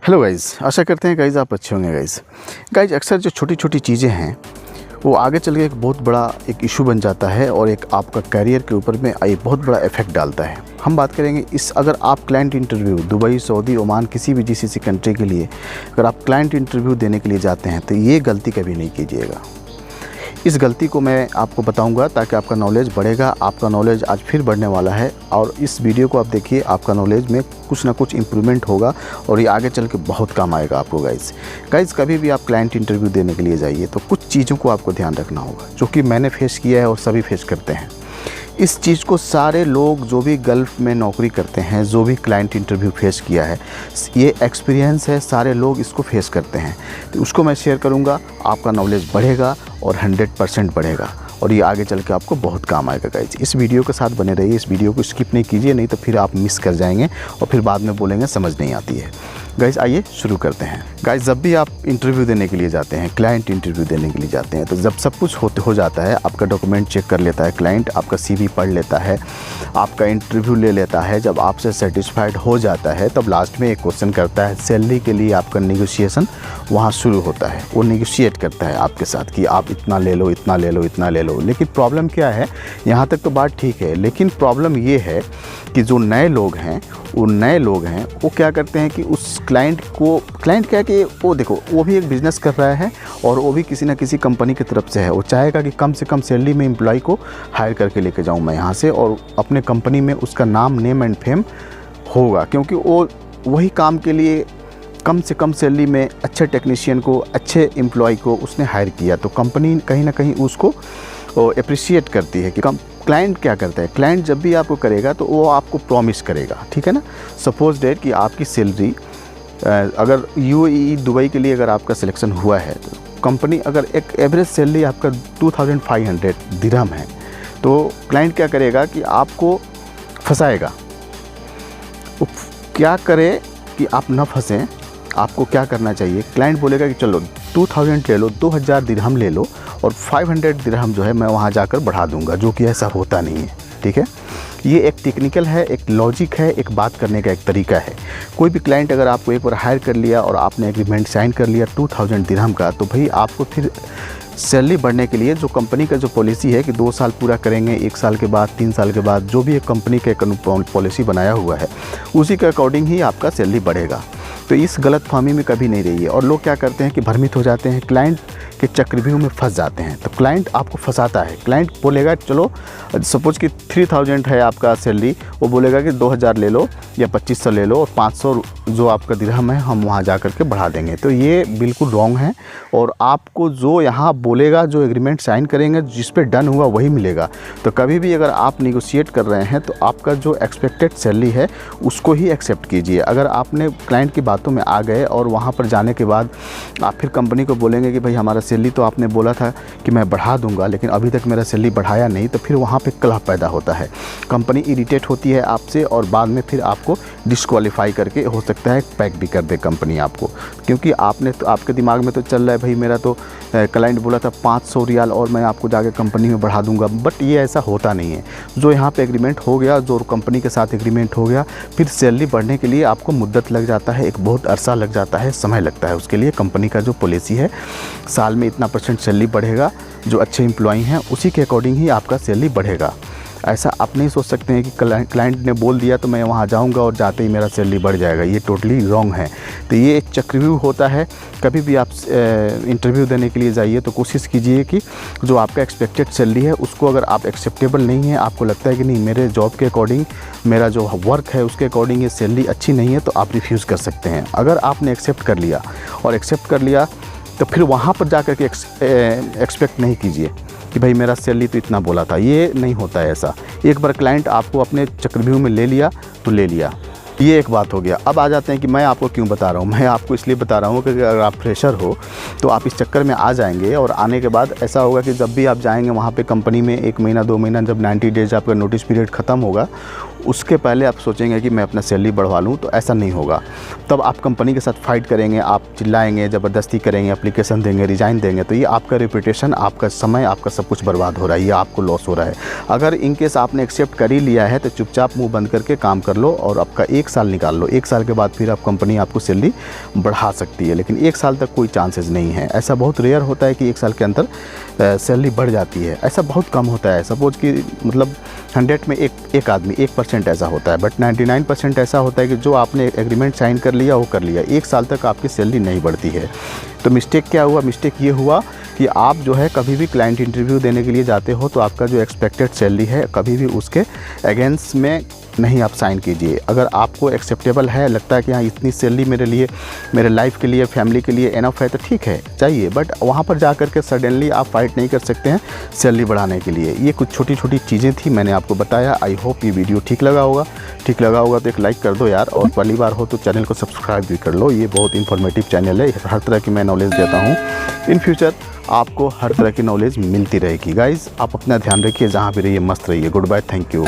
Hello guys, आशा करते हैं guys आप अच्छे होंगे। गाइज़ अक्सर जो छोटी छोटी चीज़ें हैं वो आगे चल के एक बहुत बड़ा एक इशू बन जाता है और एक आपका करियर के ऊपर में एक बहुत बड़ा इफेक्ट डालता है। हम बात करेंगे अगर आप client interview Dubai, Saudi, Oman किसी भी जीसीसी कंट्री के लिए अगर आप क्लाइंट इंटरव्यू देने के लिए जाते हैं तो ये गलती कभी नहीं कीजिएगा। इस गलती को मैं आपको बताऊंगा ताकि आपका नॉलेज बढ़ेगा। आपका नॉलेज आज फिर बढ़ने वाला है और इस वीडियो को आप देखिए, आपका नॉलेज में कुछ ना कुछ इम्प्रूवमेंट होगा और ये आगे चल के बहुत काम आएगा आपको। गाइज़ कभी भी आप क्लाइंट इंटरव्यू देने के लिए जाइए तो कुछ चीज़ों को आपको ध्यान रखना होगा जो कि मैंने फेस किया है और सभी फेस करते हैं। इस चीज़ को सारे लोग जो भी गल्फ़ में नौकरी करते हैं, जो भी क्लाइंट इंटरव्यू फेस किया है, ये एक्सपीरियंस है, सारे लोग इसको फेस करते हैं। तो उसको मैं शेयर करूँगा, आपका नॉलेज बढ़ेगा और 100% बढ़ेगा और ये आगे चल के आपको बहुत काम आएगा। गाइज इस वीडियो के साथ बने रहिए, इस वीडियो को स्किप नहीं कीजिए, नहीं तो फिर आप मिस कर जाएंगे और फिर बाद में बोलेंगे समझ नहीं आती है। गाइज आइए शुरू करते हैं। गाइज जब भी आप इंटरव्यू देने के लिए जाते हैं, क्लाइंट इंटरव्यू देने के लिए जाते हैं, तो जब सब कुछ हो जाता है, आपका डॉक्यूमेंट चेक कर लेता है क्लाइंट, आपका CV पढ़ लेता है, आपका इंटरव्यू ले लेता है, जब आपसे सेटिस्फाइड हो जाता है तब लास्ट में एक क्वेश्चन करता है। सैलरी के लिए आपका नेगोशिएशन वहाँ शुरू होता है। वो नेगोशिएट करता है आपके साथ कि आप इतना ले लो, इतना ले लो, इतना ले लो। लेकिन प्रॉब्लम क्या है, यहाँ तक तो बात ठीक है, लेकिन प्रॉब्लम ये है कि जो नए लोग हैं वो क्या करते हैं कि उस क्लाइंट क्या है कि वो देखो, वो भी एक बिज़नेस कर रहा है और वो भी किसी ना किसी कंपनी की तरफ से है। वो चाहेगा कि कम से कम सैलरी में एम्प्लॉय को हायर करके लेके जाऊँ मैं यहाँ से और अपने कंपनी में उसका नाम, नेम एंड फेम होगा, क्योंकि वो वही काम के लिए कम से कम सैलरी में अच्छे टेक्नीशियन को, अच्छे एम्प्लॉय को उसने हायर किया। तो कंपनी कहीं ना कहीं उसको अप्रिशिएट करती है कि क्लाइंट क्या करता है। क्लाइंट जब भी आपको करेगा तो वो आपको प्रॉमिस करेगा, ठीक है ना। सपोज डेट कि आपकी सैलरी अगर UAE दुबई के लिए अगर आपका सिलेक्शन हुआ है तो कंपनी अगर एक एवरेज सैलरी आपका 2500 दिरहम है तो क्लाइंट क्या करेगा कि आपको फंसाएगा। वो क्या करे कि आप ना फंसें, आपको क्या करना चाहिए, क्लाइंट बोलेगा कि चलो 2000 ले लो, 2000 दिरहम ले लो और 500 दिरहम जो है मैं वहाँ जाकर बढ़ा दूंगा, जो कि ऐसा होता नहीं है, ठीक है। ये एक टेक्निकल है, एक लॉजिक है, एक बात करने का एक तरीका है। कोई भी क्लाइंट अगर आपको एक बार हायर कर लिया और आपने एग्रीमेंट साइन कर लिया 2000 दिरहम का, तो भाई आपको फिर सैलरी बढ़ने के लिए जो कंपनी का जो पॉलिसी है कि 2 साल पूरा करेंगे, 1 साल के बाद, 3 साल के बाद, जो भी एक कंपनी का पॉलिसी बनाया हुआ है उसी के अकॉर्डिंग ही आपका सैलरी बढ़ेगा। तो इस गलतफहमी में कभी नहीं रहिए। और लोग क्या करते हैं कि भ्रमित हो जाते हैं, क्लाइंट के चक्रव्यूह में फंस जाते हैं। तो क्लाइंट आपको फंसाता है। क्लाइंट बोलेगा चलो सपोज कि 3000 है आपका सैलरी, वो बोलेगा कि 2000 ले लो या 2500 ले लो और 500 जो आपका दिरहम है हम वहाँ जा कर के बढ़ा देंगे। तो ये बिल्कुल रॉन्ग है और आपको जो यहाँ बोलेगा, जो एग्रीमेंट साइन करेंगे, जिस पे डन हुआ वही मिलेगा। तो कभी भी अगर आप निगोशिएट कर रहे हैं तो आपका जो एक्सपेक्टेड सैलरी है उसको ही एक्सेप्ट कीजिए। अगर आपने क्लाइंट की बातों में आ गए और वहाँ पर जाने के बाद आप फिर कंपनी को बोलेंगे कि भाई हमारा सैलरी तो आपने बोला था कि मैं बढ़ा दूंगा लेकिन अभी तक मेरा सैलरी बढ़ाया नहीं, तो फिर वहाँ पे कलह पैदा होता है। कंपनी इरिटेट होती है आपसे और बाद में फिर आपको डिस्क्वालीफाई करके हो सकता है पैक भी कर दे कंपनी आपको, क्योंकि आपके दिमाग में तो चल रहा है भाई मेरा तो क्लाइंट बोला था 500 रियाल और मैं आपको जाके कंपनी में बढ़ा दूंगा। बट ये ऐसा होता नहीं है। जो यहाँ पे एग्रीमेंट हो गया, जो कंपनी के साथ एग्रीमेंट हो गया, फिर सैलरी बढ़ने के लिए आपको मुद्दत लग जाता है, एक बहुत अरसा लग जाता है, समय लगता है उसके लिए। कंपनी का जो पॉलिसी है साल में इतना % सैलरी बढ़ेगा, जो अच्छे एम्प्लॉई हैं उसी के अकॉर्डिंग ही आपका सैलरी बढ़ेगा। ऐसा आप नहीं सोच सकते हैं कि क्लाइंट ने बोल दिया तो मैं वहाँ जाऊँगा और जाते ही मेरा सैलरी बढ़ जाएगा। ये टोटली रॉन्ग है। तो ये एक चक्रव्यूह होता है। कभी भी आप इंटरव्यू देने के लिए जाइए तो कोशिश कीजिए कि जो आपका एक्सपेक्टेड सैलरी है उसको अगर आप एक्सेप्टेबल नहीं है, आपको लगता है कि नहीं मेरे जॉब के अकॉर्डिंग, मेरा जो वर्क है उसके अकॉर्डिंग ये सैलरी अच्छी नहीं है, तो आप रिफ्यूज़ कर सकते हैं। अगर आपने एक्सेप्ट कर लिया तो फिर वहाँ पर जा कर के एक्सपेक्ट नहीं कीजिए कि भाई मेरा सैलरी तो इतना बोला था। ये नहीं होता है ऐसा। एक बार क्लाइंट आपको अपने चक्रव्यूह में ले लिया तो ले लिया। ये एक बात हो गया। अब आ जाते हैं कि मैं आपको क्यों बता रहा हूँ। मैं आपको इसलिए बता रहा हूँ कि अगर आप फ्रेशर हो तो आप इस चक्कर में आ जाएंगे और आने के बाद ऐसा होगा कि जब भी आप जाएंगे वहाँ पे कंपनी में 1 महीना 2 महीना, जब 90 डेज आपका नोटिस पीरियड ख़त्म होगा, उसके पहले आप सोचेंगे कि मैं अपना सैलरी बढ़वा लूँ, तो ऐसा नहीं होगा। तब आप कंपनी के साथ फ़ाइट करेंगे, आप चिल्लाएंगे, ज़बरदस्ती करेंगे, एप्लीकेशन देंगे, रिज़ाइन देंगे, तो ये आपका रेपुटेशन, आपका समय, आपका सब कुछ बर्बाद हो रहा है, ये आपको लॉस हो रहा है। अगर इन केस आपने एक्सेप्ट कर ही लिया है तो चुपचाप मुँह बंद करके काम कर लो और आपका 1 साल निकाल लो। 1 साल के बाद फिर आप कंपनी आपको सैलरी बढ़ा सकती है, लेकिन 1 साल तक कोई चांसेस नहीं है। ऐसा बहुत रेयर होता है कि 1 साल के अंदर सैलरी बढ़ जाती है, ऐसा बहुत कम होता है। सपोज़ कि मतलब 100 में एक आदमी 1% ऐसा होता है, बट 99% ऐसा होता है कि जो आपने एग्रीमेंट साइन कर लिया वो कर लिया, 1 साल तक आपकी सैलरी नहीं बढ़ती है। तो मिस्टेक क्या हुआ? मिस्टेक ये हुआ कि आप जो है कभी भी क्लाइंट इंटरव्यू देने के लिए जाते हो तो आपका जो एक्सपेक्टेड सैलरी है कभी भी उसके अगेंस्ट में नहीं आप साइन कीजिए। अगर आपको एक्सेप्टेबल है, लगता है कि हाँ इतनी सैलरी मेरे लिए, मेरे लाइफ के लिए, फैमिली के लिए एनफ है, तो ठीक है चाहिए, बट वहाँ पर जा कर के सडनली आप फाइट नहीं कर सकते हैं सैलरी बढ़ाने के लिए। ये कुछ छोटी छोटी चीज़ें थी, मैंने आपको बताया। आई होप ये वीडियो ठीक लगा होगा। ठीक लगा होगा तो एक लाइक कर दो यार, और पहली बार हो तो चैनल को सब्सक्राइब भी कर लो। ये बहुत इन्फॉर्मेटिव चैनल है, हर तरह की मैं नॉलेज देता हूँ। इन फ्यूचर आपको हर तरह की नॉलेज मिलती रहेगी। गाइज़ आप अपना ध्यान रखिए, जहाँ भी रहिए मस्त रहिए। Goodbye, thank you.